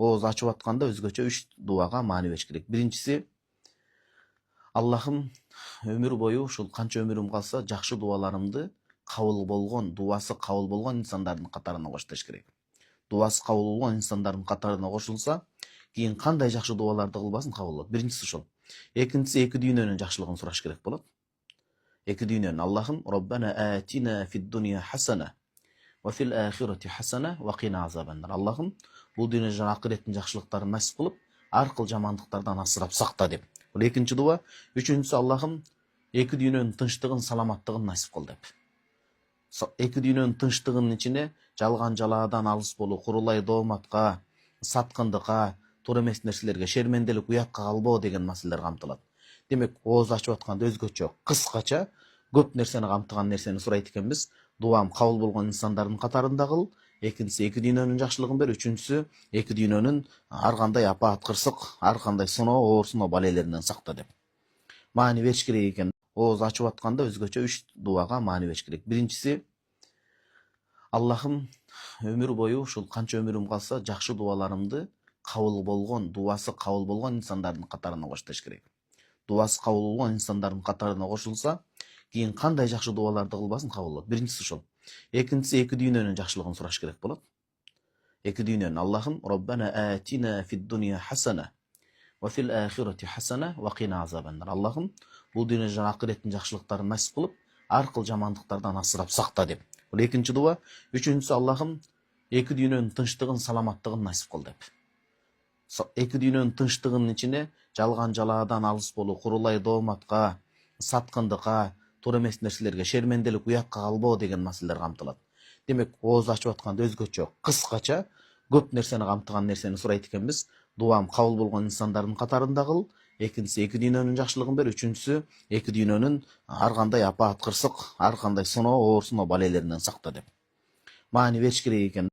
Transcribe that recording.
ооз ачып атканда өзгөчө 3 дуага маани бериш керек. Биринчиси, Аллахым өмүр бою ушул канча өмүрүм калса жакшы дуаларымды кабыл болгон, дуасы кабыл болгон инсандардын катарына коштош керек. Дуасы кабыл болгон инсандардын катарына кошулса, кийин кандай жакшы дуаларды кылбасын кабыл болот. Биринчиси ошол. Экинчиси, эки дүйнөнүн жакшылыгын сураш керек болот. Эки дүйнөнүн. Аллахым Роббана атина фид дуния хасана ва фил ахирати хасана ва кина азабаннар. Аллахым бул дүйнө жана акыреттин жакшылыктарын насип кылып, аркыл жамандыктардан асырап сакта деп. Бул экинчи дуа. Үчүнчүсү, Аллахым эки дүйнөнүн тынчтыгын, саламаттыгын насип кыл деп. Эки дүйнөнүн тынчтыгынын ичине жалган жалаадан алыс болуу, курулай дооматка, саткындыкка, туура эмес нерселерге, шерменделик, уятка калбоо деген маселелер камтылат. Демек, ооз ачып атканда өзгөчө, кыскача көп нерсени камтыган нерсени сурайт экенбиз. Дуам кабыл болгон инсандардын катарында кыл. Экинчиси, эки дүйнөнүн жакшылыгын бер. Үчүнчүсү, эки дүйнөнүн ар кандай апаат, кырсык, ар кандай сыноо, оор балелеринен сакта деп. Маани бериш керек экен. Ооз ачып атканда өзгөчө 3 дуага маани бериш керек. Биринчиси, Аллахым өмүр бою ушул канча өмүрүм калса жакшы дуаларымды кабыл болгон, дуасы кабыл болгон инсандардын катарына коштош керек. Дуасы кабыл болгон инсандардын катарына кошулса, кийин кандай жакшы дуаларды кылбасын кабыл болот. Биринчиси ошол. Экинчиси, эки дүйнөнүн жакшылыгын сураш керек болот. Эки дүйнөнүн. Аллахым Роббана атина фид дуния хасана ва фил ахирати хасана ва кина азабаннар. Аллахым бул дүйнө жана акыреттин жакшылыктарын насип кылып, аркыл жамандыктардан асырап сакта деп. Бул экинчи дуа. Үчүнчүсү, Аллахым эки дүйнөнүн тынчтыгын, саламаттыгын насип кыл деп. Эки дүйнөнүн тынчтыгынын ичине жалган жалаадан алыс болуу, курулай дооматка, саткындыкка, туура эмес нерселерге, шерменделик, уятка калбоо деген маселелер камтылат. Демек, ооз ачып атканда өзгөчө, кыскача көп нерсени камтыган нерсени сурайт экенбиз. Дуам кабыл болгон инсандардын катарында кыл. Экинчиси, эки дүйнөнүн жакшылыгын бер. Үчүнчүсү, эки дүйнөнүн ар кандай апаат, кырсык, ар кандай сыноо, оор балелеринен сакта деп. Маани бериш керек экен.